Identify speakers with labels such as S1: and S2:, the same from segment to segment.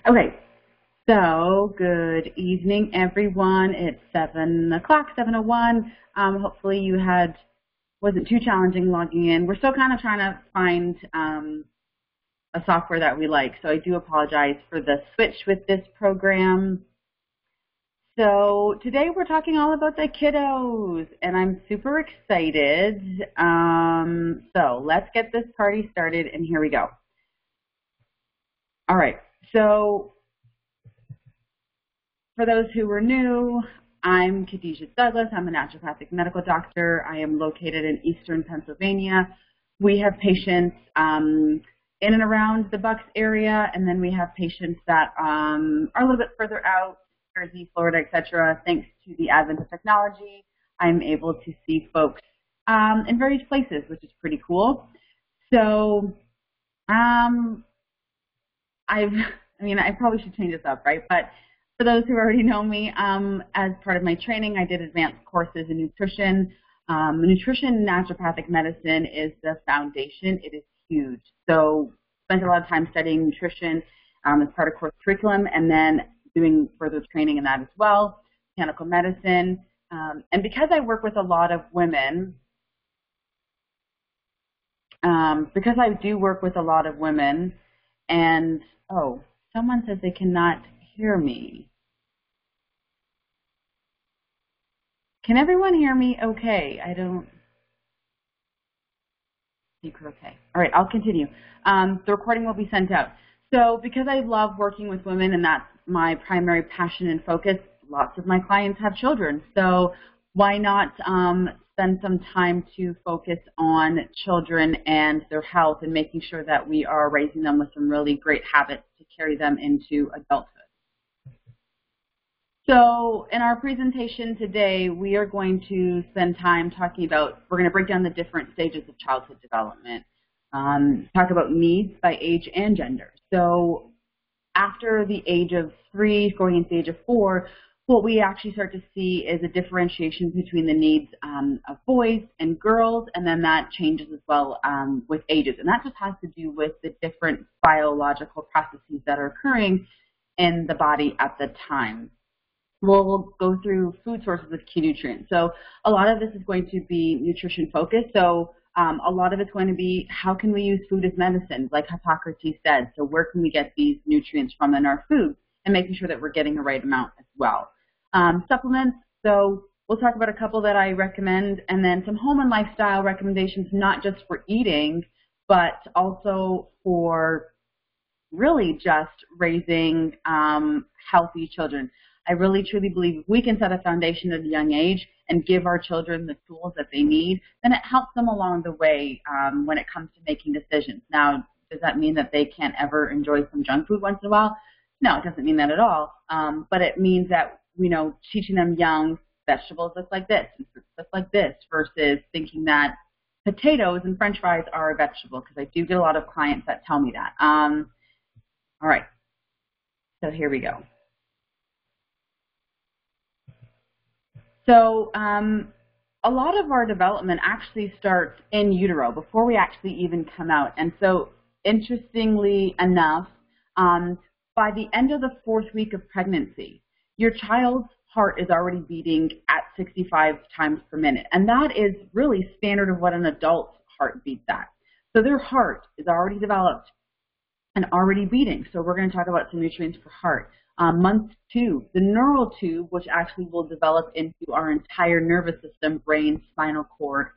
S1: Okay, so good evening, everyone. It's 7 o'clock, 7:01. Hopefully you wasn't too challenging logging in. We're still kind of trying to find a software that we like, so I do apologize for the switch with this program. So today we're talking all about the kiddos, and I'm super excited. So let's get this party started, and here we go. All right, so for those who are new, I'm Khadijah Douglas. I'm a naturopathic medical doctor. I am located in Eastern Pennsylvania. We have patients in and around the Bucks area, and then we have patients that are a little bit further out, Jersey, Florida, etc. Thanks to the advent of technology, I'm able to see folks in various places, which is pretty cool. So I probably should change this up, right? But for those who already know me, as part of my training, I did advanced courses in nutrition. Nutrition naturopathic medicine is the foundation. It is huge. So spent a lot of time studying nutrition as part of course curriculum, and then doing further training in that as well, botanical medicine. And because I work with a lot of women, and, oh, someone says they cannot hear me. Can everyone hear me okay? I don't think we're okay. All right, I'll continue. The recording will be sent out. So because I love working with women and that's my primary passion and focus, lots of my clients have children. So why not spend some time to focus on children and their health and making sure that we are raising them with some really great habits to carry them into adulthood. So in our presentation today, we are going to spend time talking about, we're going to break down the different stages of childhood development, talk about needs by age and gender. So after the age of 3, going into the age of 4, what we actually start to see is a differentiation between the needs of boys and girls, and then that changes as well with ages. And that just has to do with the different biological processes that are occurring in the body at the time. We'll go through food sources of key nutrients. So a lot of this is going to be nutrition focused. So a lot of it's going to be how can we use food as medicine, like Hippocrates said. So where can we get these nutrients from in our food, and making sure that we're getting the right amount as well. Supplements, so we'll talk about a couple that I recommend, and then some home and lifestyle recommendations, not just for eating, but also for really just raising healthy children. I really truly believe if we can set a foundation at a young age and give our children the tools that they need, then it helps them along the way when it comes to making decisions. Now, does that mean that they can't ever enjoy some junk food once in a while? No, it doesn't mean that at all. But it means that, teaching them young, vegetables look like this, and fruits look like this, versus thinking that potatoes and French fries are a vegetable, because I do get a lot of clients that tell me that. All right, so here we go. So a lot of our development actually starts in utero before we actually even come out. And so interestingly enough, by the end of the 4th week of pregnancy, your child's heart is already beating at 65 times per minute. And that is really standard of what an adult's heart beats at. So their heart is already developed and already beating. So we're going to talk about some nutrients for heart. Month 2, the neural tube, which actually will develop into our entire nervous system, brain, spinal cord,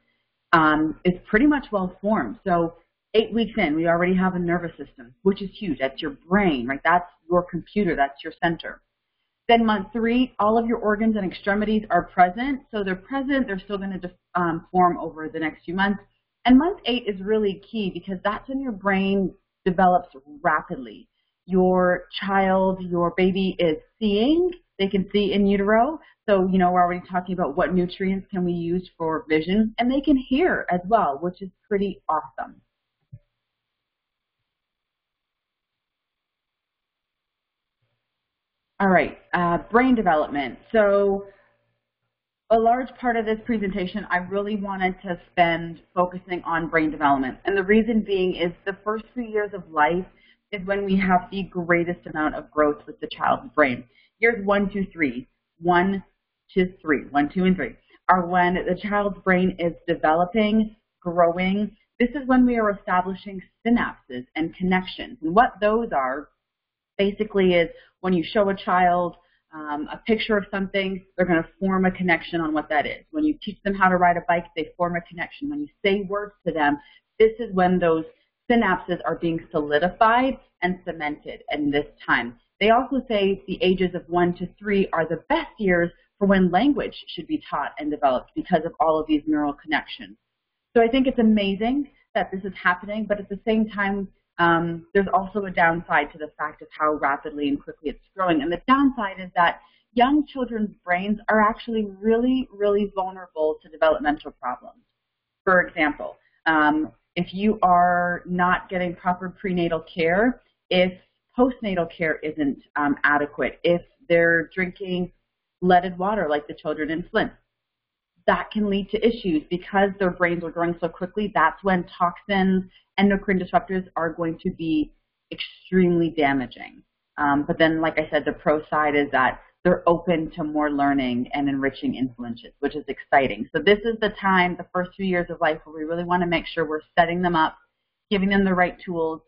S1: is pretty much well formed. So 8 weeks in, we already have a nervous system, which is huge. That's your brain, right? That's your computer. That's your center. Then month 3, all of your organs and extremities are present. So they're present. They're still going to form over the next few months. And month 8 is really key because that's when your brain develops rapidly. Your child, your baby is seeing. They can see in utero. So, we're already talking about what nutrients can we use for vision. And they can hear as well, which is pretty awesome. All right, brain development. So a large part of this presentation, I really wanted to spend focusing on brain development. And the reason being is the first few years of life, is when we have the greatest amount of growth with the child's brain. Years 1 to 3, 1 to 3, 1, 2, and 3 are when the child's brain is developing, growing. This is when we are establishing synapses and connections. And what those are basically is when you show a child a picture of something, they're going to form a connection on what that is. When you teach them how to ride a bike, they form a connection. When you say words to them, this is when those synapses are being solidified and cemented in this time. They also say the ages of 1 to 3 are the best years for when language should be taught and developed because of all of these neural connections. So I think it's amazing that this is happening, but at the same time, there's also a downside to the fact of how rapidly and quickly it's growing. And the downside is that young children's brains are actually really, really vulnerable to developmental problems. For example, if you are not getting proper prenatal care, if postnatal care isn't adequate, if they're drinking leaded water like the children in Flint, that can lead to issues because their brains are growing so quickly. That's when toxins, endocrine disruptors are going to be extremely damaging. But then, like I said, the pro side is that they're open to more learning and enriching influences, which is exciting. So this is the time, the first few years of life, where we really want to make sure we're setting them up, giving them the right tools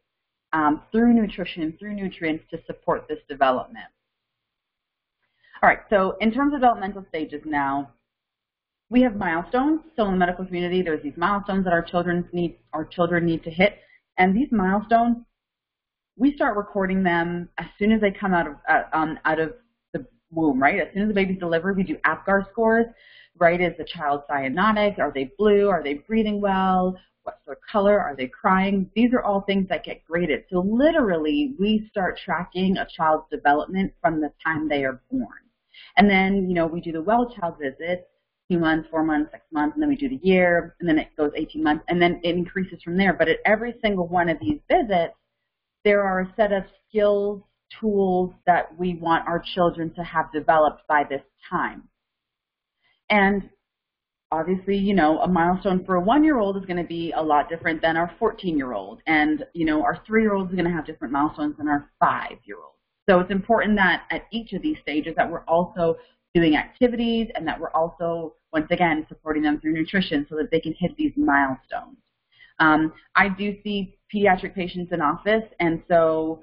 S1: through nutrition, through nutrients to support this development. All right, so in terms of developmental stages now, we have milestones. So in the medical community, there's these milestones that our children need to hit. And these milestones, we start recording them as soon as they come out of the womb, right? As soon as the baby's delivered, we do APGAR scores, right? Is the child cyanotic? Are they blue? Are they breathing well? What's their color? Are they crying? These are all things that get graded. So literally, we start tracking a child's development from the time they are born. And then, we do the well child visit, 2 months, 4 months, 6 months, and then we do the year, and then it goes 18 months, and then it increases from there. But at every single one of these visits, there are a set of skills, tools that we want our children to have developed by this time. And obviously, a milestone for a 1-year-old is going to be a lot different than our 14-year-old. And, our 3-year-old is going to have different milestones than our 5-year-old. So it's important that at each of these stages that we're also doing activities and that we're also, once again, supporting them through nutrition so that they can hit these milestones. I do see pediatric patients in office, and so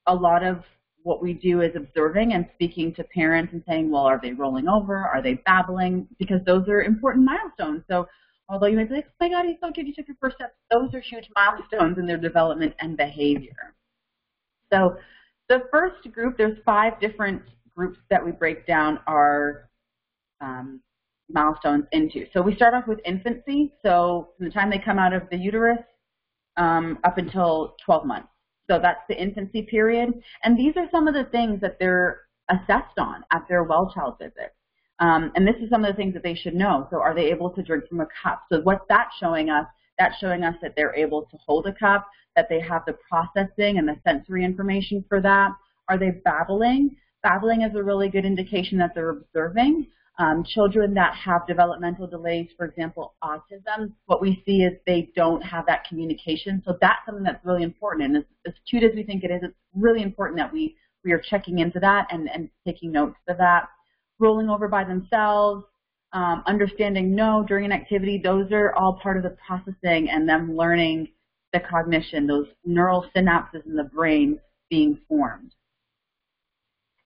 S1: a lot of what we do is observing and speaking to parents and saying, well, are they rolling over? Are they babbling? Because those are important milestones. So although you might be like, oh my God, he's so cute, you took your first steps, those are huge milestones in their development and behavior. So the first group, there's 5 different groups that we break down our milestones into. So we start off with infancy, so from the time they come out of the uterus up until 12 months. So that's the infancy period. And these are some of the things that they're assessed on at their well child visit. And this is some of the things that they should know. So are they able to drink from a cup? So what's that showing us? That's showing us that they're able to hold a cup, that they have the processing and the sensory information for that. Are they babbling? Babbling is a really good indication that they're observing. Children that have developmental delays, for example, autism, what we see is they don't have that communication. So that's something that's really important. And as cute as we think it is, it's really important that we are checking into that and taking notes of that. Rolling over by themselves, understanding no during an activity, those are all part of the processing and them learning the cognition, those neural synapses in the brain being formed.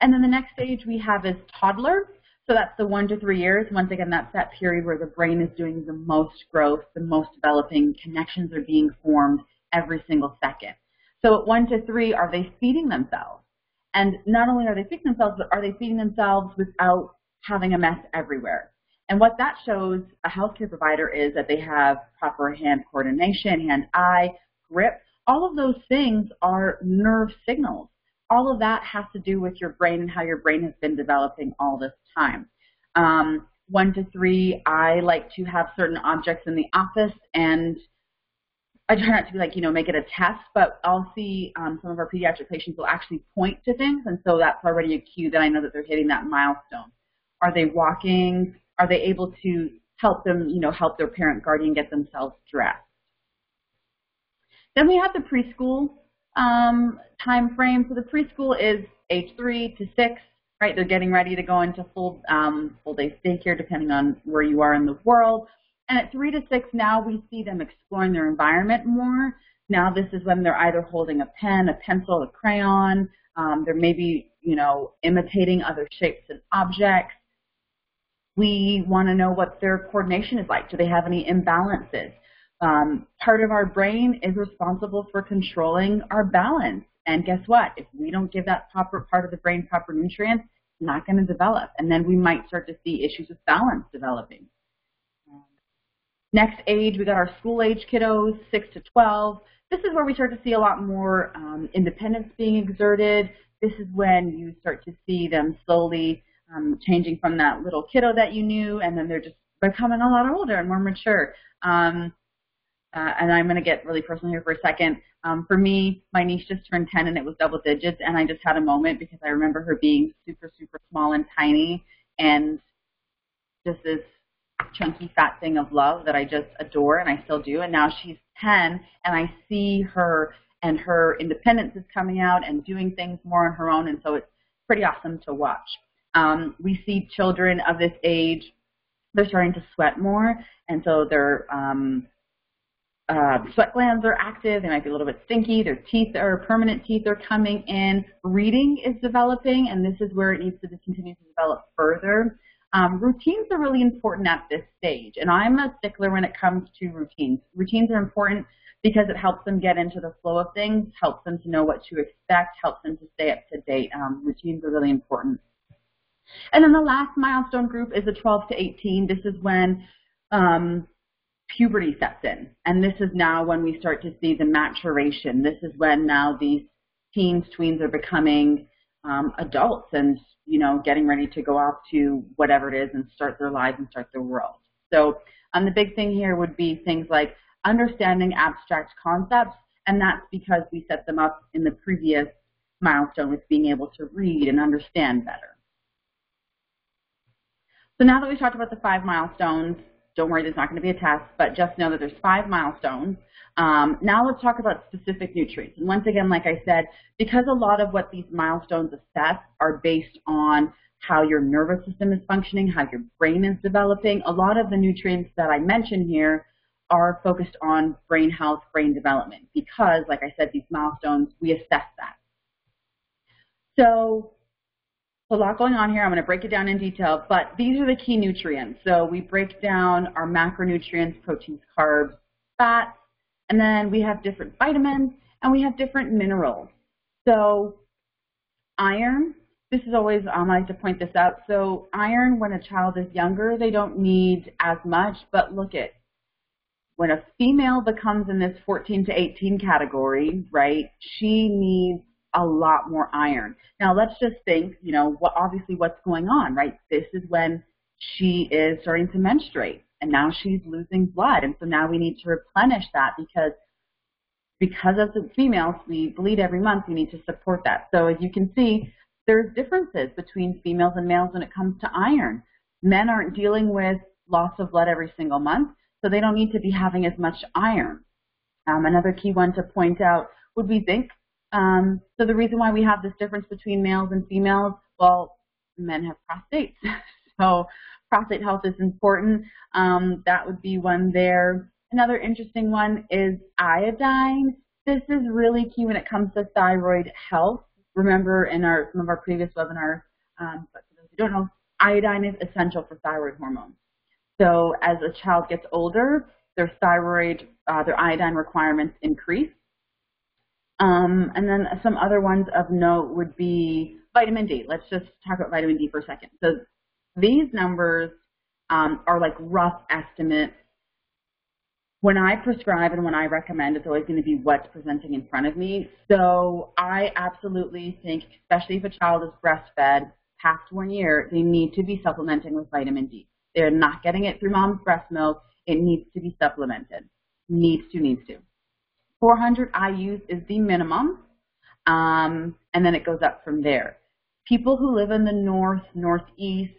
S1: And then the next stage we have is toddler. So that's the 1 to 3 years. Once again, that's that period where the brain is doing the most growth, the most developing, connections are being formed every single second. So at 1 to 3, are they feeding themselves? And not only are they feeding themselves, but are they feeding themselves without having a mess everywhere? And what that shows a healthcare provider is that they have proper hand coordination, hand-eye, grip. All of those things are nerve signals. All of that has to do with your brain and how your brain has been developing all this time. 1 to 3, I like to have certain objects in the office, and I try not to be like, make it a test, but I'll see some of our pediatric patients will actually point to things, and so that's already a cue that I know that they're hitting that milestone. Are they walking? Are they able to help them, help their parent guardian get themselves dressed? Then we have the preschool time frame. So the preschool is age 3 to 6, right? They're getting ready to go into full day daycare, depending on where you are in the world. And at 3 to 6, now we see them exploring their environment more. Now this is when they're either holding a pen, a pencil, a crayon. They're maybe, imitating other shapes and objects. We want to know what their coordination is like. Do they have any imbalances? Part of our brain is responsible for controlling our balance. And guess what? If we don't give that proper part of the brain proper nutrients, it's not going to develop. And then we might start to see issues with balance developing. Next age, we got our school age kiddos, 6 to 12. This is where we start to see a lot more independence being exerted. This is when you start to see them slowly changing from that little kiddo that you knew, and then they're just becoming a lot older and more mature. And I'm going to get really personal here for a second. For me, my niece just turned 10 and it was double digits, and I just had a moment because I remember her being super, super small and tiny, and just this chunky fat thing of love that I just adore, and I still do. And now she's 10, and I see her, and her independence is coming out and doing things more on her own, and so it's pretty awesome to watch. We see children of this age, they're starting to sweat more, and so their sweat glands are active. They might be a little bit stinky. Their teeth or permanent teeth are coming in. Reading is developing, and this is where it needs to continue to develop further. Routines are really important at this stage, and I'm a stickler when it comes to routines. Routines are important because it helps them get into the flow of things, helps them to know what to expect, helps them to stay up to date. Routines are really important. And then the last milestone group is the 12 to 18. This is when puberty sets in, and this is now when we start to see the maturation. This is when now these teens, tweens are becoming adults and getting ready to go off to whatever it is and start their lives and start their world. So the big thing here would be things like understanding abstract concepts, and that's because we set them up in the previous milestone with being able to read and understand better. So now that we've talked about the 5 milestones, don't worry, there's not going to be a test, but just know that there's 5 milestones. Now let's talk about specific nutrients. And once again, like I said, because a lot of what these milestones assess are based on how your nervous system is functioning, how your brain is developing, a lot of the nutrients that I mentioned here are focused on brain health, brain development, because, like I said, these milestones, we assess that. So a lot going on here. I'm going to break it down in detail, but these are the key nutrients. So we break down our macronutrients, proteins, carbs, fats, and then we have different vitamins, and we have different minerals. So iron, this is always, I like to point this out. So iron, when a child is younger, they don't need as much, but look at, when a female becomes in this 14 to 18 category, right, she needs a lot more iron. Now let's just think, obviously what's going on, right? This is when she is starting to menstruate, and now she's losing blood, and so now we need to replenish that because as females, we bleed every month, we need to support that. So as you can see, there's differences between females and males when it comes to iron. Men aren't dealing with loss of blood every single month, so they don't need to be having as much iron. Another key one to point out would be zinc. So the reason why we have this difference between males and females, well, men have prostates, so prostate health is important. That would be one there. Another interesting one is iodine. This is really key when it comes to thyroid health. Remember in some of our previous webinars, but for those who don't know, iodine is essential for thyroid hormones. So as a child gets older, their iodine requirements increase. And then some other ones of note would be vitamin D. Let's just talk about vitamin D for a second. So these numbers are like rough estimates. When I prescribe and when I recommend, it's always going to be what's presenting in front of me. So I absolutely think, especially if a child is breastfed past 1 year, they need to be supplementing with vitamin D. They're not getting it through mom's breast milk. It needs to be supplemented. Needs to. 400 IUs is the minimum, and then it goes up from there. People who live in the north, northeast,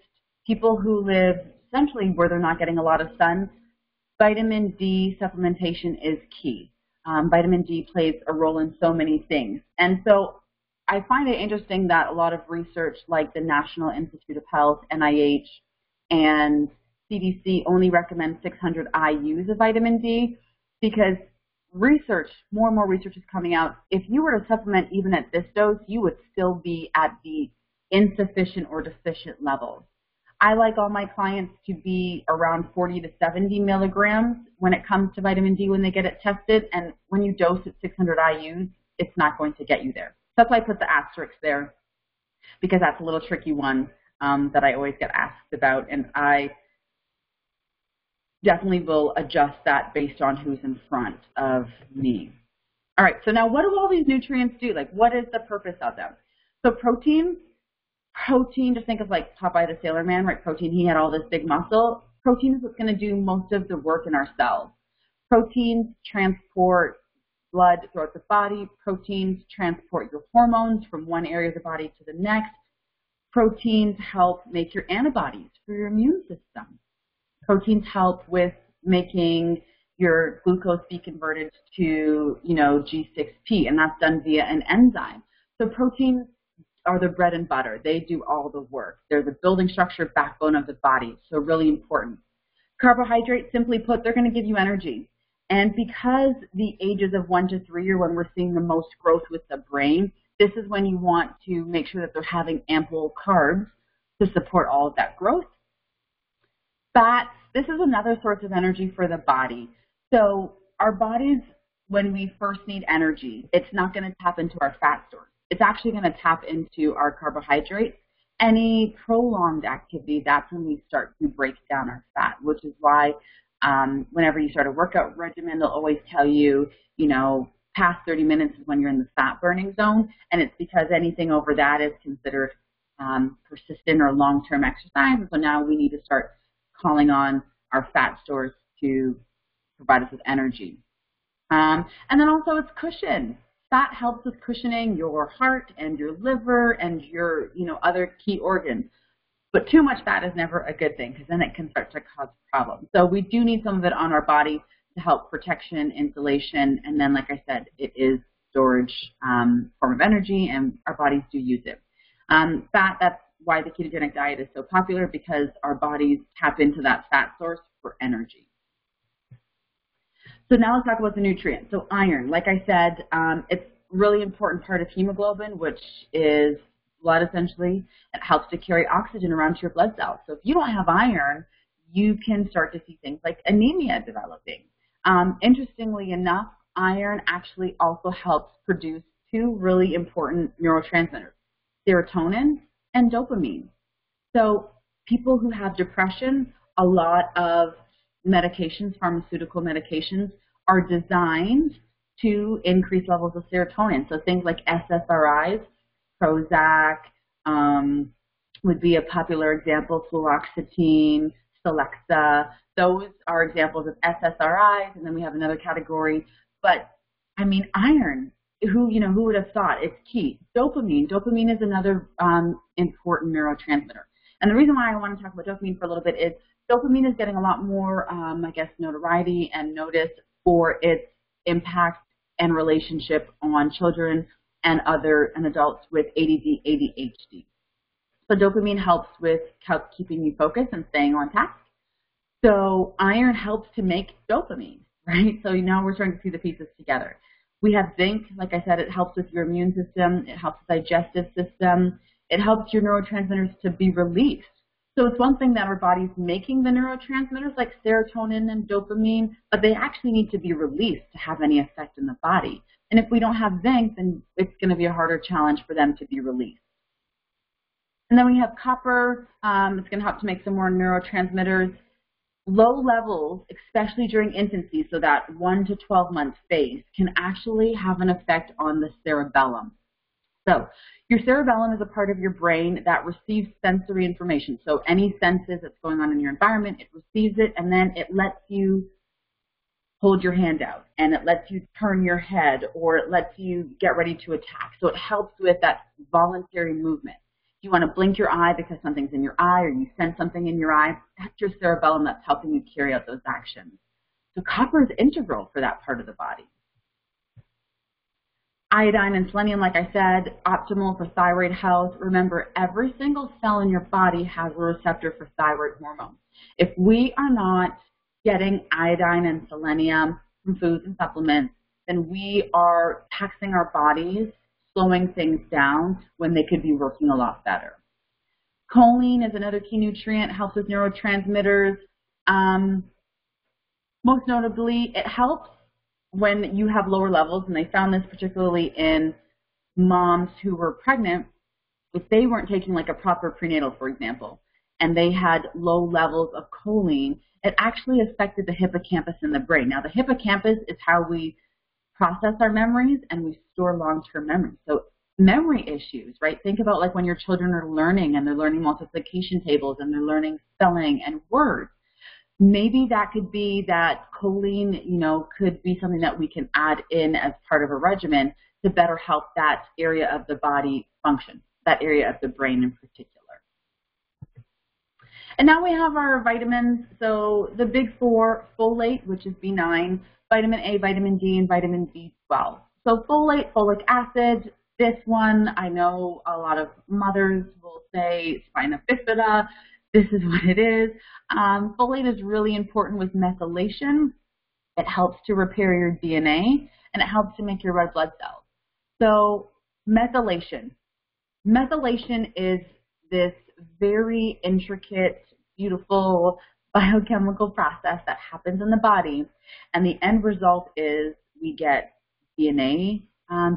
S1: people who live essentially where they're not getting a lot of sun, vitamin D supplementation is key. Vitamin D plays a role in so many things. And so I find it interesting that a lot of research like the National Institute of Health, NIH, and CDC only recommend 600 IUs of vitamin D because research, more and more research is coming out. If you were to supplement even at this dose, you would still be at the insufficient or deficient levels. I like all my clients to be around 40 to 70 milligrams when it comes to vitamin D when they get it tested, and when you dose at 600 IUs, it's not going to get you there. So that's why I put the asterisk there, because that's a little tricky one that I always get asked about, and I definitely will adjust that based on who's in front of me. All right, so now what do all these nutrients do? Like, what is the purpose of them? So protein, just think of like Popeye the Sailor Man, right? Protein, he had all this big muscle. Protein is what's going to do most of the work in our cells. Proteins transport blood throughout the body. Proteins transport your hormones from one area of the body to the next. Proteins help make your antibodies for your immune system. Proteins help with making your glucose be converted to, G6P, and that's done via an enzyme. So proteins are the bread and butter. They do all the work. They're the building structure, backbone of the body, so really important. Carbohydrates, simply put, they're going to give you energy. And because the ages of 1 to 3 are when we're seeing the most growth with the brain, this is when you want to make sure that they're having ample carbs to support all of that growth. Fats, this is another source of energy for the body. So our bodies, when we first need energy, it's not going to tap into our fat stores. It's actually going to tap into our carbohydrates. Any prolonged activity, that's when we start to break down our fat, which is why whenever you start a workout regimen, they'll always tell you, past 30 minutes is when you're in the fat burning zone, and it's because anything over that is considered persistent or long-term exercise. And so now we need to start calling on our fat stores to provide us with energy. And then also it's cushion. Fat helps with cushioning your heart and your liver and your, other key organs. But too much fat is never a good thing because then it can start to cause problems. So we do need some of it on our body to help protection, insulation, and then, like I said, it is storage form of energy, and our bodies do use it. Fat, that's why the ketogenic diet is so popular, because our bodies tap into that fat source for energy. So now let's talk about the nutrients. So iron, like I said, it's a really important part of hemoglobin, which is blood essentially. It helps to carry oxygen around to your blood cells. So if you don't have iron, you can start to see things like anemia developing. Interestingly enough, iron actually also helps produce two really important neurotransmitters, serotonin and dopamine. So people who have depression, a lot of medications, pharmaceutical medications, are designed to increase levels of serotonin. So things like SSRIs, Prozac would be a popular example, fluoxetine, Celexa. Those are examples of SSRIs, and then we have another category. But I mean, iron, who would have thought? It's key. Dopamine is another important neurotransmitter. And the reason why I want to talk about dopamine for a little bit is dopamine is getting a lot more, notoriety and notice for its impact and relationship on children and adults with ADD, ADHD. So dopamine helps with keeping you focused and staying on task. So iron helps to make dopamine, right? So now we're starting to see the pieces together. We have zinc, like I said, it helps with your immune system, it helps the digestive system, it helps your neurotransmitters to be released. So it's one thing that our body's making the neurotransmitters like serotonin and dopamine, but they actually need to be released to have any effect in the body. And if we don't have zinc, then it's going to be a harder challenge for them to be released. And then we have copper. It's going to help to make some more neurotransmitters. Low levels, especially during infancy, so that 1 to 12 month phase, can actually have an effect on the cerebellum. So your cerebellum is a part of your brain that receives sensory information. So any senses that's going on in your environment, it receives it, and then it lets you hold your hand out, and it lets you turn your head, or it lets you get ready to attack. So it helps with that voluntary movement. If you want to blink your eye because something's in your eye, or you sense something in your eye, that's your cerebellum that's helping you carry out those actions. So copper is integral for that part of the body. Iodine and selenium, like I said, optimal for thyroid health. Remember, every single cell in your body has a receptor for thyroid hormone. If we are not getting iodine and selenium from foods and supplements, then we are taxing our bodies, slowing things down when they could be working a lot better. Choline is another key nutrient, helps with neurotransmitters. Most notably, it helps when you have lower levels, and they found this particularly in moms who were pregnant, if they weren't taking like a proper prenatal, for example, and they had low levels of choline, it actually affected the hippocampus in the brain. Now, the hippocampus is how we process our memories and we store long-term memories. So memory issues, right? Think about like when your children are learning and they're learning multiplication tables and they're learning spelling and words. Maybe that could be that choline, could be something that we can add in as part of a regimen to better help that area of the body function, that area of the brain in particular. And now we have our vitamins. So the big four: folate, which is B9, vitamin A, vitamin D, and vitamin B12. So folate, folic acid, this one, I know a lot of mothers will say spina bifida. This is what it is. Folate is really important with methylation. It helps to repair your DNA, and it helps to make your red blood cells. So methylation. Methylation is this very intricate, beautiful biochemical process that happens in the body, and the end result is we get DNA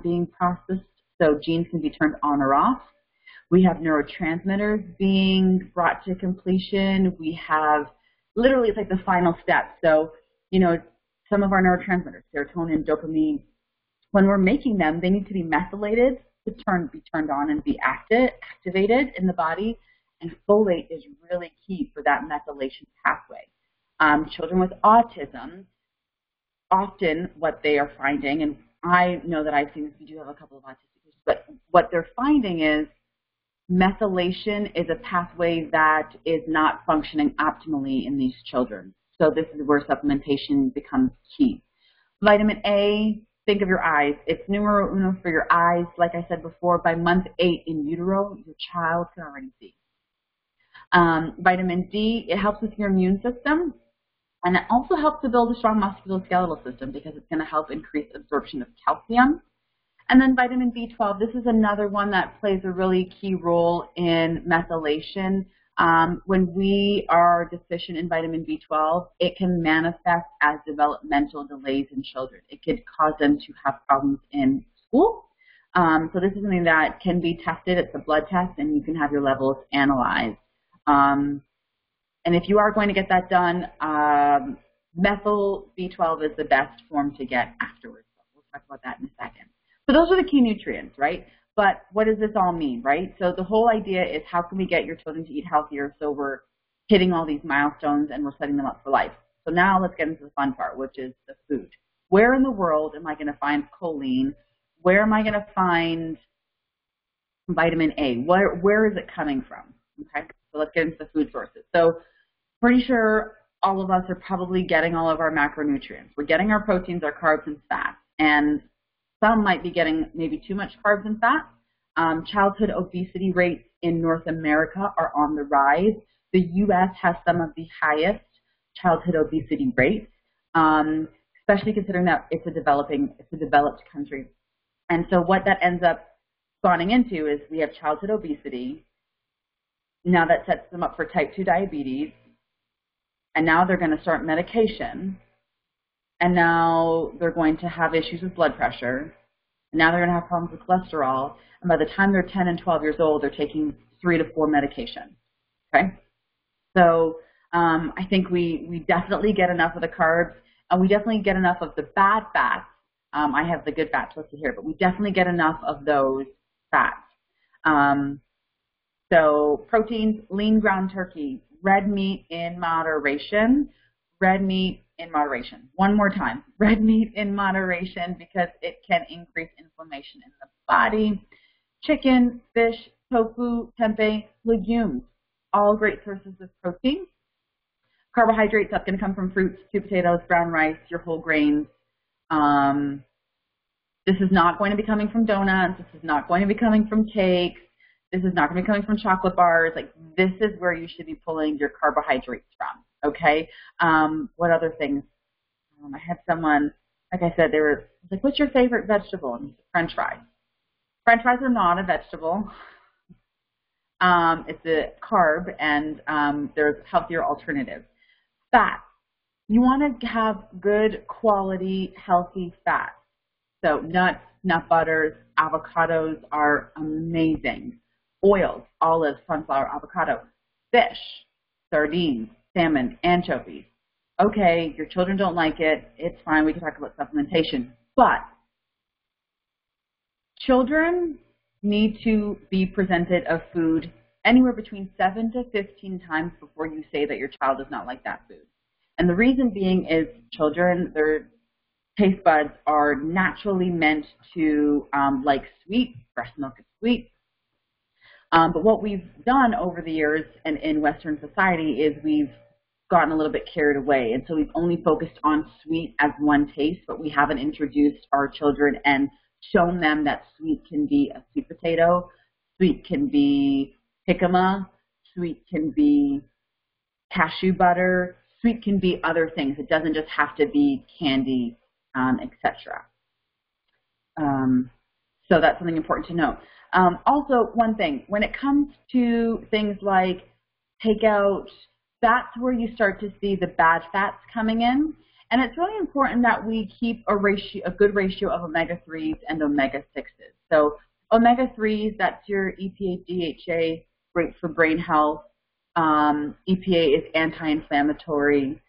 S1: being processed, so genes can be turned on or off. We have neurotransmitters being brought to completion. We have, literally, it's like the final step. So, some of our neurotransmitters, serotonin, dopamine, when we're making them, they need to be methylated to be turned on and be activated in the body. And folate is really key for that methylation pathway. Children with autism, often what they are finding, and I know that I've seen this, we do have a couple of autistic patients, but what they're finding is methylation is a pathway that is not functioning optimally in these children. So this is where supplementation becomes key. Vitamin A, think of your eyes. It's numero uno for your eyes. Like I said before, by month 8 in utero, your child can already see. Vitamin D, it helps with your immune system, and it also helps to build a strong musculoskeletal system because it's going to help increase absorption of calcium. And then vitamin B12, this is another one that plays a really key role in methylation. When we are deficient in vitamin B12, it can manifest as developmental delays in children. It could cause them to have problems in school. So this is something that can be tested. It's a blood test, and you can have your levels analyzed. And if you are going to get that done, methyl B12 is the best form to get afterwards. So we'll talk about that in a second. So those are the key nutrients, right? But what does this all mean, right? So the whole idea is how can we get your children to eat healthier so we're hitting all these milestones and we're setting them up for life. So now let's get into the fun part, which is the food. Where in the world am I going to find choline? Where am I going to find vitamin A? Where is it coming from? Okay, so let's get into the food sources. So pretty sure all of us are probably getting all of our macronutrients. We're getting our proteins, our carbs, and fats. And some might be getting maybe too much carbs and fat. Childhood obesity rates in North America are on the rise. The U.S. has some of the highest childhood obesity rates, especially considering that it's a developed country. And so what that ends up spawning into is we have childhood obesity. Now that sets them up for type 2 diabetes. And now they're going to start medication. And now they're going to have issues with blood pressure. And now they're going to have problems with cholesterol. And by the time they're 10 and 12 years old, they're taking 3 to 4 medications. Okay? So I think we definitely get enough of the carbs, and we definitely get enough of the bad fats. I have the good fats listed here, but we definitely get enough of those fats. So proteins, lean ground turkey, red meat in moderation, red meat in moderation. One more time, red meat in moderation because it can increase inflammation in the body. Chicken, fish, tofu, tempeh, legumes, all great sources of protein. Carbohydrates, that's going to come from fruits, sweet potatoes, brown rice, your whole grains. This is not going to be coming from donuts. This is not going to be coming from cakes. This is not going to be coming from chocolate bars. Like, this is where you should be pulling your carbohydrates from, okay? What other things? I had someone, like I said, they were like, what's your favorite vegetable? And he said, French fries. French fries are not a vegetable. It's a carb, and there's healthier alternatives. Fat. You want to have good quality, healthy fat. So nuts, nut butters, avocados are amazing. Oils, olives, sunflower, avocado. Fish, sardines, salmon, anchovies. Okay, your children don't like it. It's fine. We can talk about supplementation. But children need to be presented a food anywhere between 7 to 15 times before you say that your child does not like that food. And the reason being is children, their taste buds are naturally meant to like sweet. Breast milk is sweet. But what we've done over the years and in Western society is we've gotten a little bit carried away. And so we've only focused on sweet as one taste, but we haven't introduced our children and shown them that sweet can be a sweet potato, sweet can be jicama, sweet can be cashew butter, sweet can be other things. It doesn't just have to be candy, etc. So that's something important to know. Also, one thing, when it comes to things like takeout, that's where you start to see the bad fats coming in. And it's really important that we keep a good ratio of omega-3s and omega-6s. So omega-3s, that's your EPA, DHA, great for brain health. EPA is anti-inflammatory.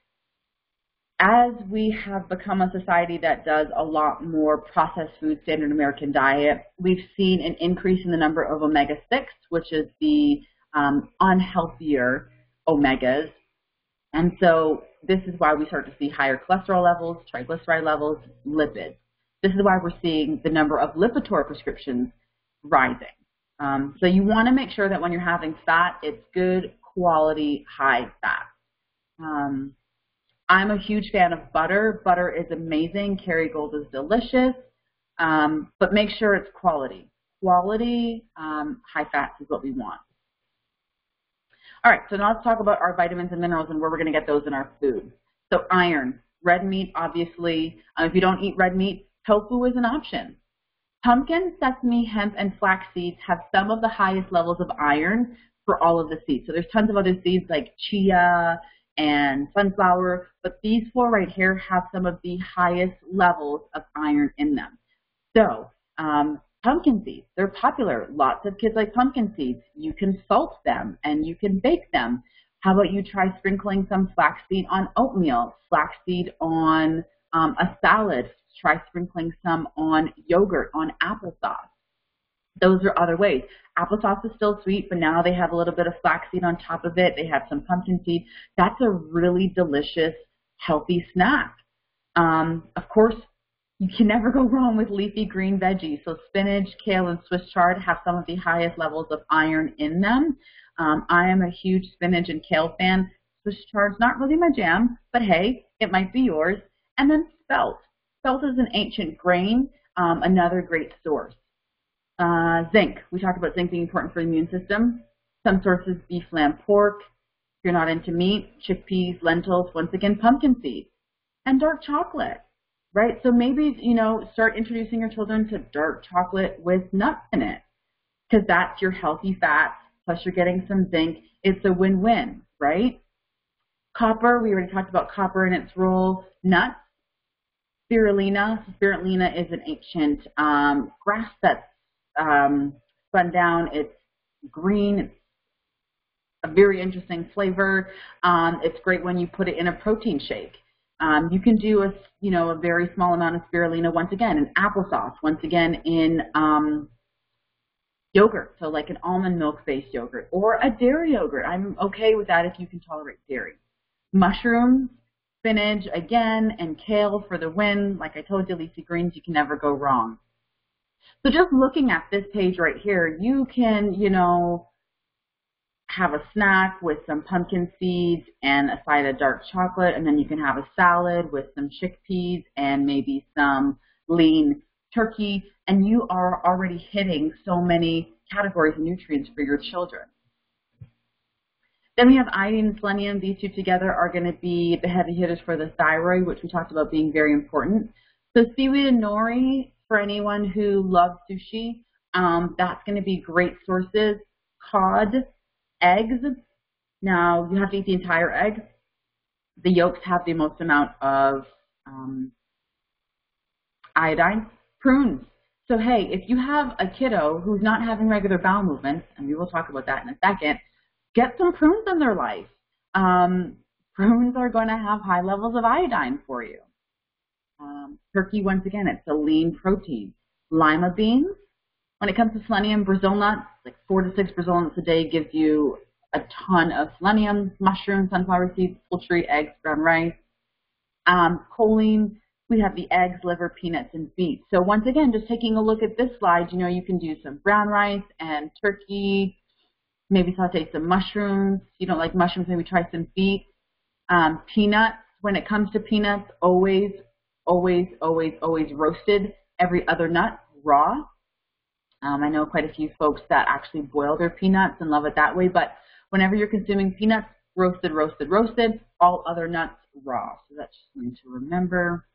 S1: As we have become a society that does a lot more processed food, standard American diet, we've seen an increase in the number of omega-6, which is the unhealthier omegas. And so this is why we start to see higher cholesterol levels, triglyceride levels, lipids. This is why we're seeing the number of Lipitor prescriptions rising. So you want to make sure that when you're having fat, it's good quality, high fat. I'm a huge fan of butter. Butter is amazing. Kerrygold is delicious. But make sure it's quality. Quality, high fats is what we want. All right, so now let's talk about our vitamins and minerals and where we're going to get those in our food. So iron, red meat, obviously. If you don't eat red meat, tofu is an option. Pumpkin, sesame, hemp, and flax seeds have some of the highest levels of iron for all of the seeds. So there's tons of other seeds like chia and sunflower, but these four right here have some of the highest levels of iron in them. So pumpkin seeds, they're popular. Lots of kids like pumpkin seeds. You can salt them and you can bake them. How about you try sprinkling some flaxseed on oatmeal, flaxseed on a salad. Try sprinkling some on yogurt, on applesauce. Those are other ways. Applesauce is still sweet, but now they have a little bit of flaxseed on top of it. They have some pumpkin seed. That's a really delicious, healthy snack. Of course, you can never go wrong with leafy green veggies. So spinach, kale, and Swiss chard have some of the highest levels of iron in them. I am a huge spinach and kale fan. Swiss chard's not really my jam, but hey, it might be yours. And then spelt. Spelt is an ancient grain, another great source. Zinc. We talked about zinc being important for the immune system. Some sources, beef, lamb, pork. If you're not into meat, chickpeas, lentils, once again, pumpkin seeds. And dark chocolate, right? So maybe, start introducing your children to dark chocolate with nuts in it, because that's your healthy fats, plus you're getting some zinc. It's a win-win, right? Copper, we already talked about copper and its role. Nuts. Spirulina. Spirulina is an ancient grass that's spun down. It's green. It's a very interesting flavor. It's great when you put it in a protein shake. You can do a very small amount of spirulina once again in applesauce, once again in yogurt, so like an almond milk-based yogurt or a dairy yogurt. I'm okay with that if you can tolerate dairy. Mushrooms, spinach again, and kale for the win. Like I told you, leafy greens, you can never go wrong. So just looking at this page right here, you can, have a snack with some pumpkin seeds and a side of dark chocolate, and then you can have a salad with some chickpeas and maybe some lean turkey, and you are already hitting so many categories of nutrients for your children. Then we have iodine and selenium. These two together are going to be the heavy hitters for the thyroid, which we talked about being very important. So seaweed and nori, for anyone who loves sushi, that's going to be great sources. Cod, eggs. Now, you have to eat the entire egg. The yolks have the most amount of iodine. Prunes. So, hey, if you have a kiddo who's not having regular bowel movements, and we will talk about that in a second, get some prunes in their life. Prunes are going to have high levels of iodine for you. Turkey, once again, it's a lean protein. Lima beans. When it comes to selenium, Brazil nuts, like 4 to 6 Brazil nuts a day gives you a ton of selenium. Mushrooms, sunflower seeds, poultry, eggs, brown rice. Choline, we have the eggs, liver, peanuts, and beets. So once again, just taking a look at this slide, you know, you can do some brown rice and turkey, maybe saute some mushrooms. If you don't like mushrooms, maybe try some beets. Peanuts, when it comes to peanuts, always roasted. Every other nut, raw. I know quite a few folks that actually boil their peanuts and love it that way, but whenever you're consuming peanuts, roasted, all other nuts, raw. So that's just something to remember.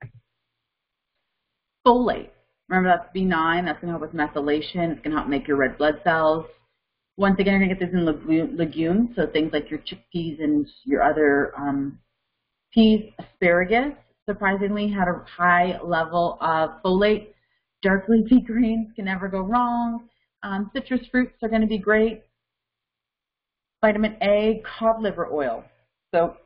S1: Folate. Remember, that's B9. That's going to help with methylation. It's going to help make your red blood cells. Once again, you're going to get this in legumes, so things like your chickpeas and your other peas. Asparagus, surprisingly, had a high level of folate. Dark leafy greens can never go wrong. Citrus fruits are going to be great. Vitamin A, cod liver oil. So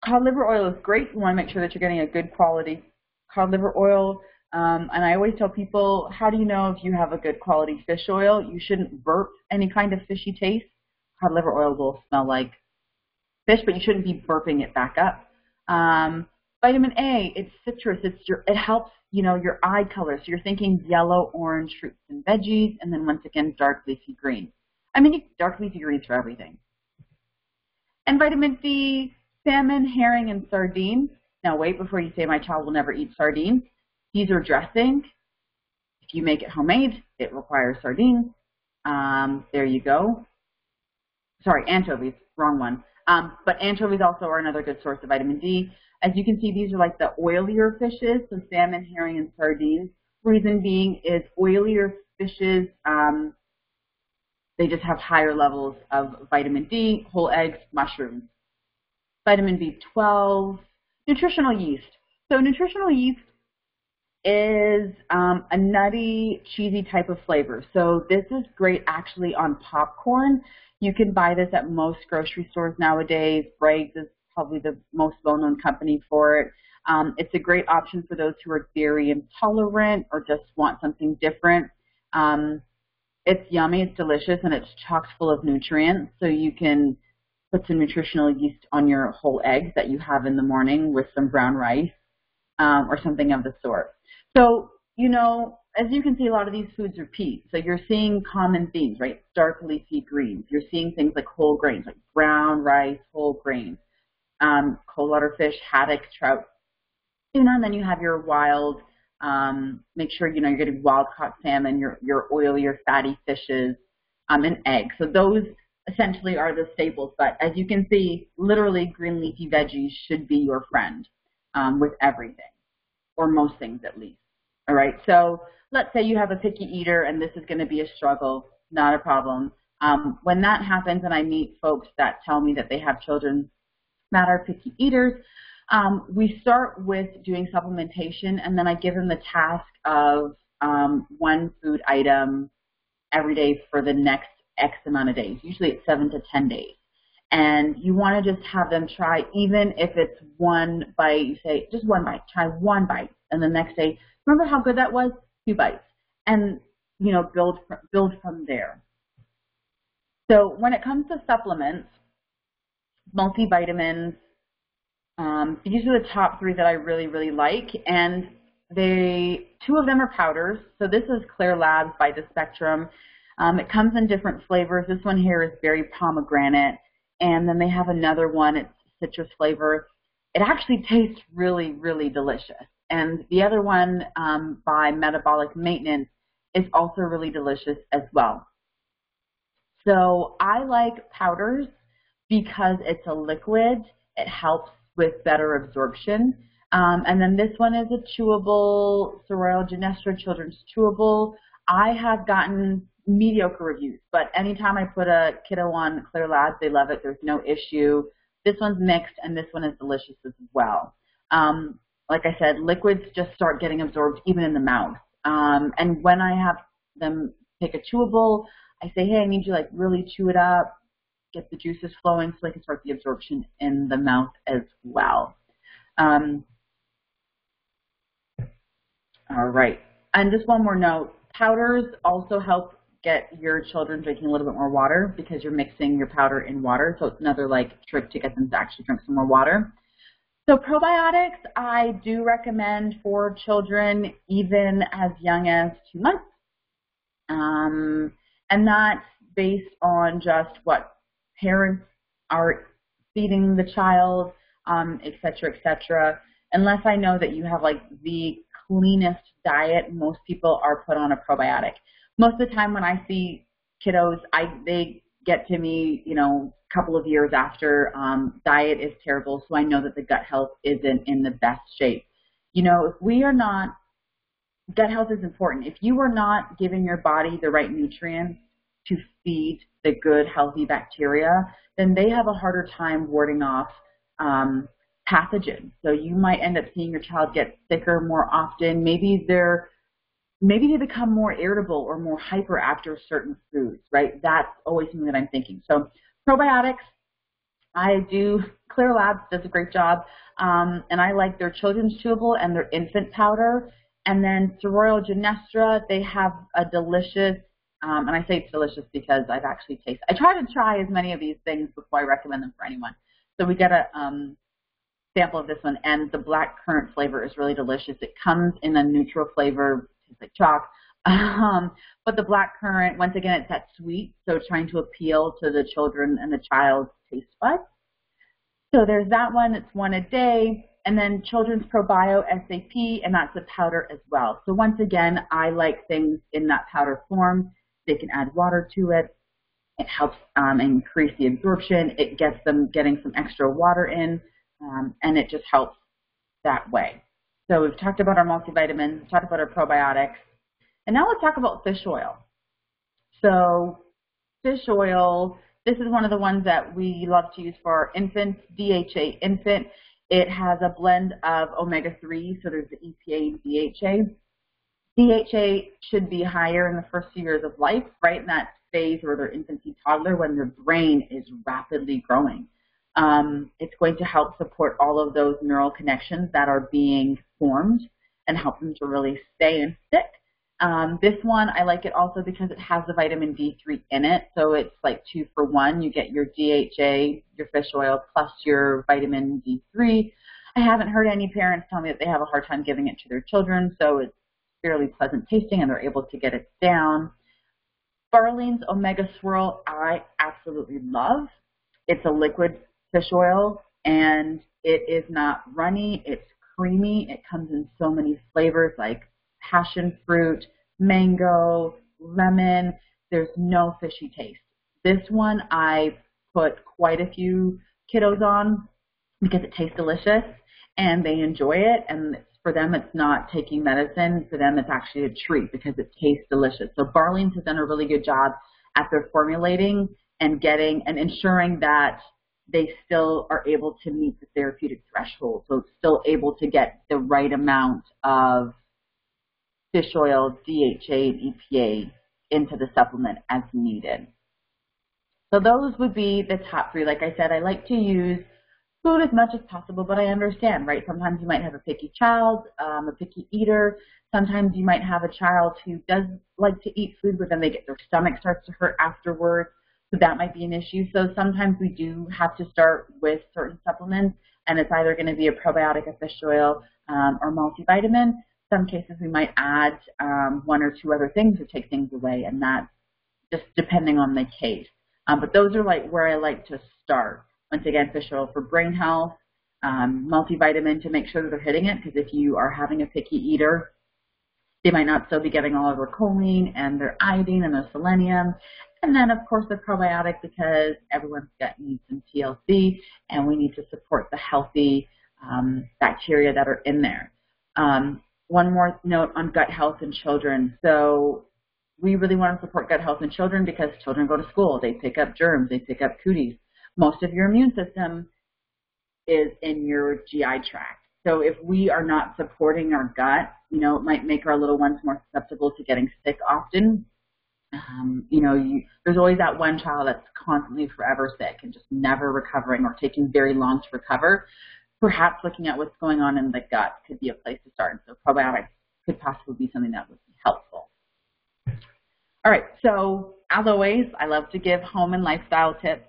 S1: cod liver oil is great. You want to make sure that you're getting a good quality cod liver oil. And I always tell people, how do you know if you have a good quality fish oil? You shouldn't burp any kind of fishy taste. Cod liver oil will smell like fish, but you shouldn't be burping it back up. Vitamin A, it's citrus. It helps, you know, your eye color. So you're thinking yellow, orange fruits and veggies, and then once again, dark leafy green. I mean, dark leafy greens for everything. And vitamin D, salmon, herring, and sardines. Now wait before you say my child will never eat sardines. These are dressing. If you make it homemade, it requires sardines. There you go. Sorry, anchovies, wrong one. But anchovies also are another good source of vitamin D. As you can see, these are like the oilier fishes, so salmon, herring, and sardines. Reason being is oilier fishes, they just have higher levels of vitamin D, whole eggs, mushrooms. Vitamin B12, nutritional yeast. So nutritional yeast is a nutty, cheesy type of flavor. So this is great actually on popcorn. You can buy this at most grocery stores nowadays. Bragg's is probably the most well-known company for it. It's a great option for those who are dairy intolerant or just want something different. It's yummy, it's delicious, and it's chock full of nutrients. So you can put some nutritional yeast on your whole eggs that you have in the morning with some brown rice or something of the sort. So, you know, as you can see, a lot of these foods repeat. So you're seeing common themes, right? Dark leafy greens. You're seeing things like whole grains, like brown rice, whole grains, cold water fish, haddock, trout. You know, and then you have your wild, make sure, you know, you're getting wild-caught salmon, your oilier, fatty fishes, and eggs. So those essentially are the staples. But as you can see, literally green leafy veggies should be your friend with everything, or most things at least. All right, so let's say you have a picky eater and this is going to be a struggle, not a problem. When that happens and I meet folks that tell me that they have children that are picky eaters, we start with doing supplementation, and then I give them the task of one food item every day for the next X amount of days. Usually it's 7 to 10 days. And you want to just have them try, even if it's one bite, you say, just one bite, try one bite. And the next day, remember how good that was? 2 bites. And, you know, build from there. So when it comes to supplements, multivitamins, these are the top 3 that I really, really like. And 2 of them are powders. So this is Clear Labs by The Spectrum. It comes in different flavors. This one here is berry pomegranate. And then they have another one, it's citrus flavor. It actually tastes really, really delicious. And the other one by Metabolic Maintenance is also really delicious as well. So I like powders because it's a liquid. It helps with better absorption. And then this one is a chewable, Soroil Genestra Children's Chewable. I have gotten mediocre reviews, but anytime I put a kiddo on Clear Labs, they love it. There's no issue. This one's mixed, and this one is delicious as well. Like I said, liquids just start getting absorbed even in the mouth. And when I have them take a chewable, I say, hey, I need you to like really chew it up, get the juices flowing so I can start the absorption in the mouth as well. All right. And just one more note, powders also help get your children drinking a little bit more water because you're mixing your powder in water. So it's another like trick to get them to actually drink some more water. So probiotics, I do recommend for children even as young as 2 months. And that's based on just what parents are feeding the child, et cetera, et cetera. Unless I know that you have like the cleanest diet, most people are put on a probiotic. Most of the time when I see kiddos, they get to me, you know, a couple of years after diet is terrible, so I know that the gut health isn't in the best shape. You know, if we are not, gut health is important. If you are not giving your body the right nutrients to feed the good, healthy bacteria, then they have a harder time warding off pathogens. So you might end up seeing your child get sicker more often. Maybe they become more irritable or more hyper after certain foods, right? That's always something that I'm thinking. So probiotics, Clear Labs does a great job, and I like their children's chewable and their infant powder. And then Soroil Genestra, they have a delicious, and I say it's delicious because I've actually tasted, I try as many of these things before I recommend them for anyone. So we get a sample of this one, and the black currant flavor is really delicious. It comes in a neutral flavor, tastes like chalk. But the black currant, once again, it's that sweet, so trying to appeal to the children and the child's taste buds. So there's that one. It's one a day. And then Children's ProBio SAP, and that's a powder as well. So once again, I like things in that powder form. They can add water to it. It helps increase the absorption. It gets them getting some extra water in, and it just helps that way. So we've talked about our multivitamins, talked about our probiotics, and now let's talk about fish oil. So fish oil, this is one of the ones that we love to use for our infants, DHA infant. It has a blend of omega-3, so there's the EPA and DHA. DHA should be higher in the first few years of life, right in that phase where they're infancy toddler when their brain is rapidly growing. It's going to help support all of those neural connections that are being formed and help them to really stay and stick. This one, I like it also because it has the vitamin D3 in it, so it's like 2 for 1. You get your DHA, your fish oil, plus your vitamin D3. I haven't heard any parents tell me that they have a hard time giving it to their children, so it's fairly pleasant tasting and they're able to get it down. Barlean's Omega Swirl, I absolutely love. It's a liquid fish oil, and it is not runny. It's creamy. It comes in so many flavors like passion fruit, mango, lemon. There's no fishy taste. This one I put quite a few kiddos on because it tastes delicious and they enjoy it, and for them it's not taking medicine. For them it's actually a treat because it tastes delicious. So Barlean's has done a really good job at their formulating and getting and ensuring that they still are able to meet the therapeutic threshold. So it's still able to get the right amount of fish oil, DHA, and EPA into the supplement as needed. So those would be the top 3. Like I said, I like to use food as much as possible, but I understand, right? Sometimes you might have a picky child, a picky eater. Sometimes you might have a child who does like to eat food, but then their stomach starts to hurt afterwards. So that might be an issue. So sometimes we do have to start with certain supplements, and it's either going to be a probiotic, a fish oil, or multivitamin. Some cases we might add 1 or 2 other things or take things away, and that's just depending on the case. But those are like where I like to start. Once again, fish oil for brain health, multivitamin to make sure that they're hitting it, because if you are having a picky eater, they might not still be getting all of their choline and their iodine and their selenium. And then, of course, the probiotic, because everyone's got needs some TLC, and we need to support the healthy bacteria that are in there. One more note on gut health in children. So we really want to support gut health in children because children go to school. They pick up germs. They pick up cooties. Most of your immune system is in your GI tract. So if we are not supporting our gut, it might make our little ones more susceptible to getting sick often. There's always that one child that's constantly forever sick and just never recovering or taking very long to recover. Perhaps looking at what's going on in the gut could be a place to start. And so probiotics could possibly be something that would be helpful. All right, so as always, I love to give home and lifestyle tips.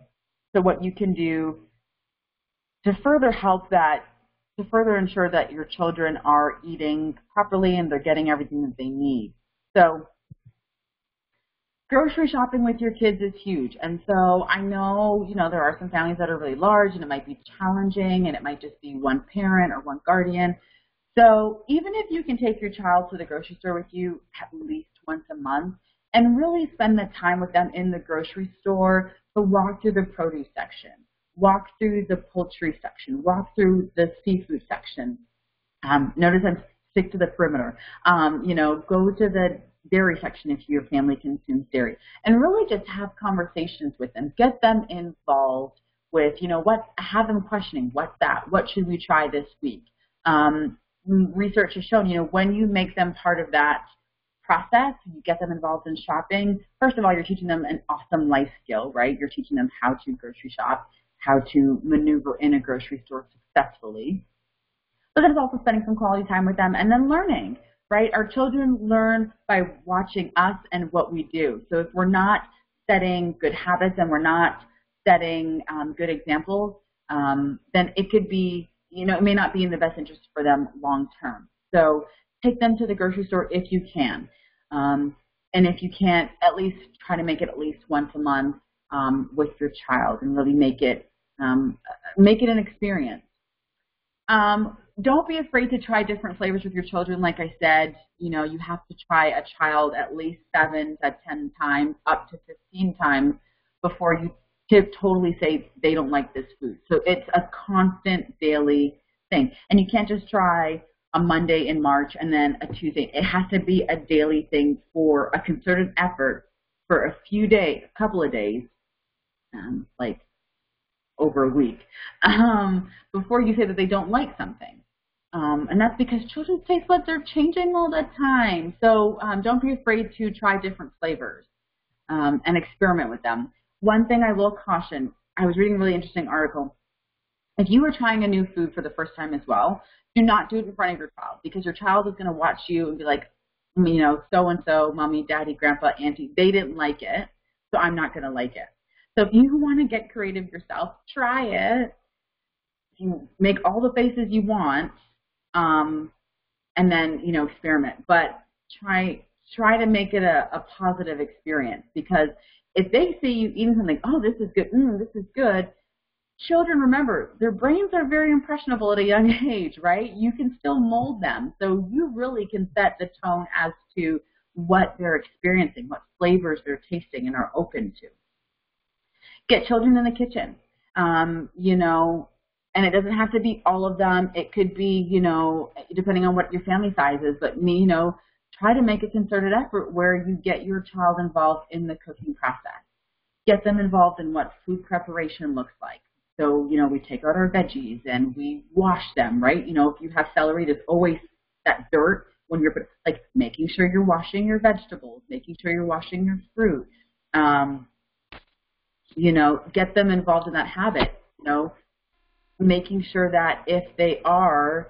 S1: So what you can do to further help that, to further ensure that your children are eating properly and they're getting everything that they need. So grocery shopping with your kids is huge. And so I know, there are some families that are really large and it might be challenging and it might just be one parent or one guardian. So even if you can take your child to the grocery store with you at least once a month and really spend the time with them in the grocery store to walk through the produce section, walk through the poultry section, walk through the seafood section. Notice I stick to the perimeter. Go to the dairy section if your family consumes dairy, and really just have conversations with them. Get them involved with, have them questioning, what's that? What should we try this week? Research has shown, when you make them part of that process, you get them involved in shopping, first of all, you're teaching them an awesome life skill, right? You're teaching them how to grocery shop, how to maneuver in a grocery store successfully. But then it's also spending some quality time with them and then learning, right? Our children learn by watching us and what we do. So if we're not setting good habits and we're not setting good examples, then it could be, it may not be in the best interest for them long term. So take them to the grocery store if you can. And if you can't, at least try to make it at least once a month with your child and really make it an experience. Don't be afraid to try different flavors with your children. Like I said, you have to try a child at least 7 to 10 times, up to 15 times before you totally say they don't like this food. So it's a constant daily thing. And you can't just try a Monday in March and then a Tuesday. It has to be a daily thing for a concerted effort for a few days, a couple of days, like over a week, before you say that they don't like something. And that's because children's taste buds are changing all the time. So don't be afraid to try different flavors and experiment with them. One thing I will caution, I was reading a really interesting article. If you are trying a new food for the first time as well, do not do it in front of your child, because your child is going to watch you and be like, so-and-so, mommy, daddy, grandpa, auntie, they didn't like it, so I'm not going to like it. So if you want to get creative yourself, try it. You make all the faces you want, and then, experiment. But try to make it a positive experience, because if they see you eating something, oh, this is good, this is good, children, remember, their brains are very impressionable at a young age, right? You can still mold them. So you really can set the tone as to what they're experiencing, what flavors they're tasting and are open to. Get children in the kitchen, and it doesn't have to be all of them. It could be, depending on what your family size is, but try to make a concerted effort where you get your child involved in the cooking process. Get them involved in what food preparation looks like. So, we take out our veggies and we wash them, right? If you have celery, there's always that dirt when you're, making sure you're washing your vegetables, making sure you're washing your fruit. Get them involved in that habit, making sure that if they are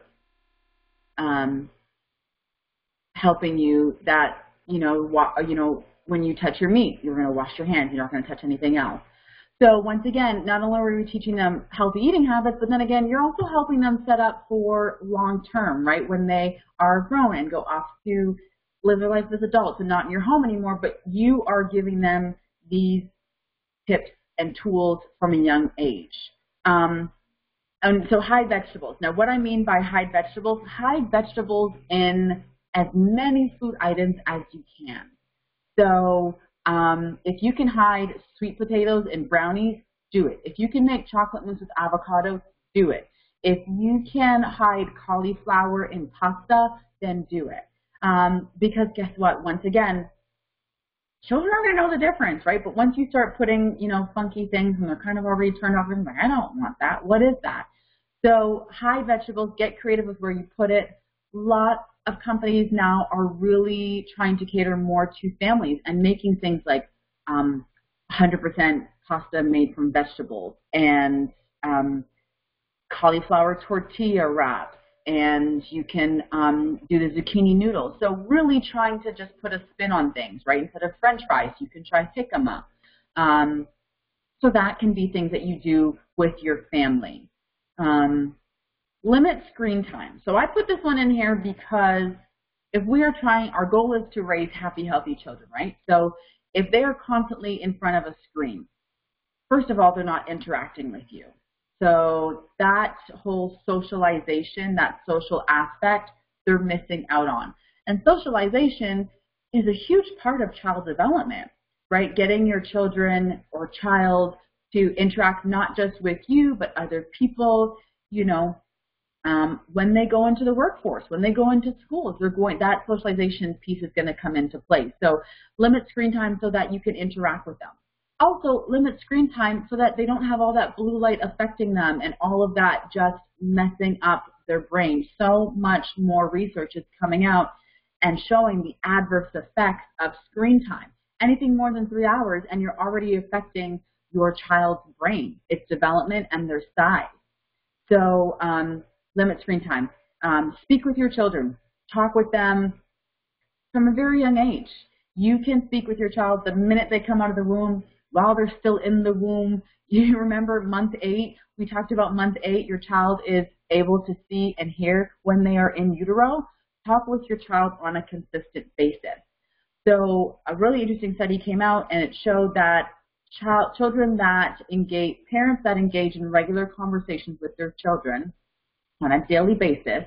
S1: helping you, that, when you touch your meat, you're going to wash your hands. You're not going to touch anything else. So once again, not only are we teaching them healthy eating habits, but then again, you're also helping them set up for long term, right? When they are grown and go off to live their life as adults and not in your home anymore, but you are giving them these tips and tools from a young age. And so hide vegetables. Now, what I mean by hide vegetables in as many food items as you can. So if you can hide sweet potatoes in brownies, do it. If you can make chocolate mousse with avocado, do it. If you can hide cauliflower in pasta, then do it. Because guess what? Once again, children aren't going to know the difference, right? But once you start putting, funky things and they're kind of already turned off, and like, I don't want that. What is that? So hide vegetables, get creative with where you put it. Lots of companies now are really trying to cater more to families and making things like 100% pasta made from vegetables and cauliflower tortilla wraps, and you can do the zucchini noodles. So really trying to just put a spin on things, right? Instead of French fries, you can try jicama. So that can be things that you do with your family. Limit screen time. So I put this one in here because if we are trying, our goal is to raise happy, healthy children, right? So if they are constantly in front of a screen, first of all, they're not interacting with you. So that whole socialization, that social aspect, they're missing out on. And socialization is a huge part of child development, right? Getting your children or child to interact not just with you, but other people, when they go into the workforce, when they go into schools, that socialization piece is going to come into play. So limit screen time so that you can interact with them. Also, limit screen time so that they don't have all that blue light affecting them and all of that just messing up their brain. So much more research is coming out and showing the adverse effects of screen time. Anything more than 3 hours and you're already affecting your child's brain, its development, and their size. So limit screen time. Speak with your children. Talk with them from a very young age. You can speak with your child the minute they come out of the womb, while they're still in the womb. You remember month 8? We talked about month 8. Your child is able to see and hear when they are in utero. Talk with your child on a consistent basis. So a really interesting study came out, and it showed that children that engage, parents that engage in regular conversations with their children on a daily basis,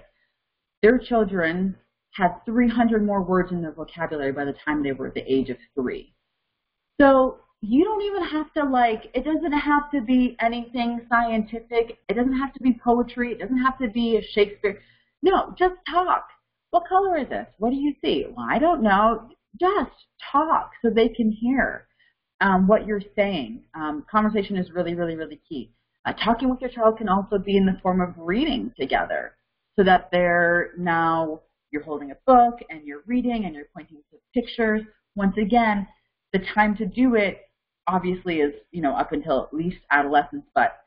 S1: their children had 300 more words in their vocabulary by the time they were at the age of 3. So you don't even have to it doesn't have to be anything scientific. It doesn't have to be poetry. It doesn't have to be a Shakespeare. No, just talk. What color is this? What do you see? Well, I don't know. Just talk so they can hear what you're saying. Conversation is really, really, really key. Talking with your child can also be in the form of reading together so that you're holding a book and you're reading and you're pointing to pictures. Once again, the time to do it obviously is, up until at least adolescence, but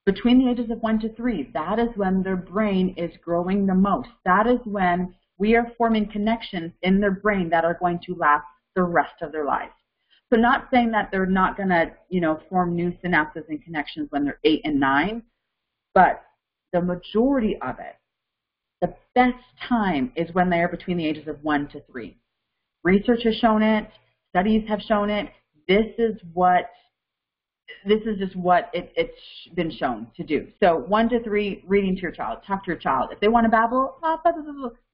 S1: between the ages of 1 to 3, that is when their brain is growing the most. That is when we are forming connections in their brain that are going to last the rest of their lives. So not saying that they're not going to, form new synapses and connections when they're 8 and 9, but the majority of it, the best time is when they are between the ages of 1 to 3. Research has shown it. Studies have shown it. This is just what it's been shown to do. So 1 to 3, reading to your child, talk to your child. If they want to babble,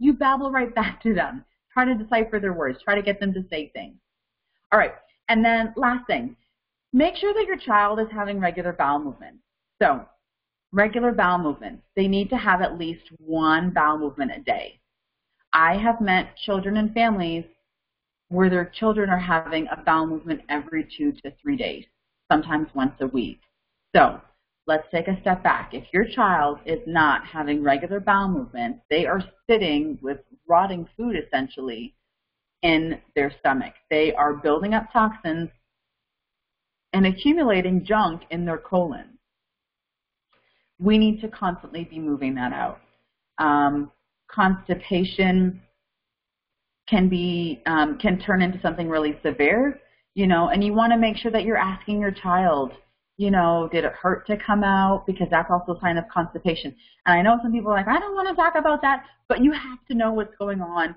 S1: you babble right back to them. Try to decipher their words. Try to get them to say things. All right. And then last thing, make sure that your child is having regular bowel movements. So regular bowel movements, they need to have at least one bowel movement a day. I have met children and families where their children are having a bowel movement every 2 to 3 days, sometimes once a week. So let's take a step back. If your child is not having regular bowel movements, they are sitting with rotting food essentially in their stomach. They are building up toxins and accumulating junk in their colon. We need to constantly be moving that out. Constipation can turn into something really severe, and you want to make sure that you're asking your child, did it hurt to come out? Because that's also a sign of constipation. And I know some people are like, I don't want to talk about that, but you have to know what's going on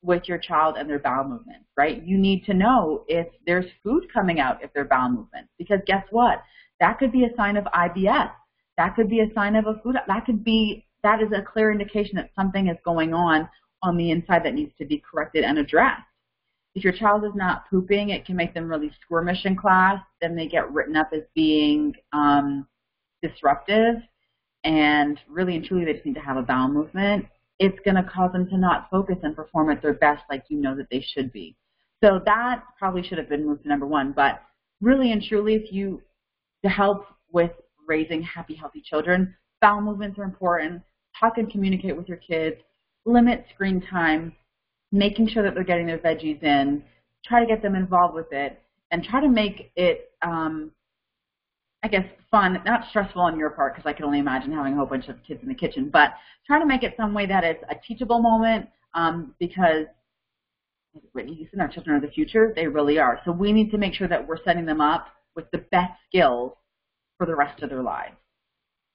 S1: with your child and their bowel movements, right? You need to know if there's food coming out if they're bowel movements, because guess what? That could be a sign of IBS. That could be a sign of a food, that is a clear indication that something is going on the inside that needs to be corrected and addressed. If your child is not pooping, it can make them really squirmish in class. Then they get written up as being disruptive, and really and truly they just need to have a bowel movement. It's going to cause them to not focus and perform at their best like you know that they should be. So that probably should have been moved to number one. But really and truly, to help with raising happy, healthy children, bowel movements are important. Talk and communicate with your kids. Limit screen time. Making sure that they're getting their veggies in. Try to get them involved with it. And try to make it, I guess, fun, not stressful on your part, because I can only imagine having a whole bunch of kids in the kitchen, but try to make it some way that it's a teachable moment, because Whitney said, our children are the future. They really are. So we need to make sure that we're setting them up with the best skills for the rest of their lives.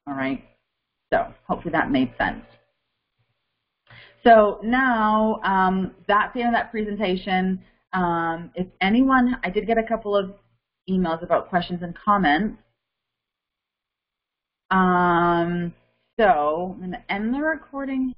S1: All right? So hopefully that made sense. So now that's the end of that presentation. If anyone, I did get a couple of emails about questions and comments. So I'm going to end the recording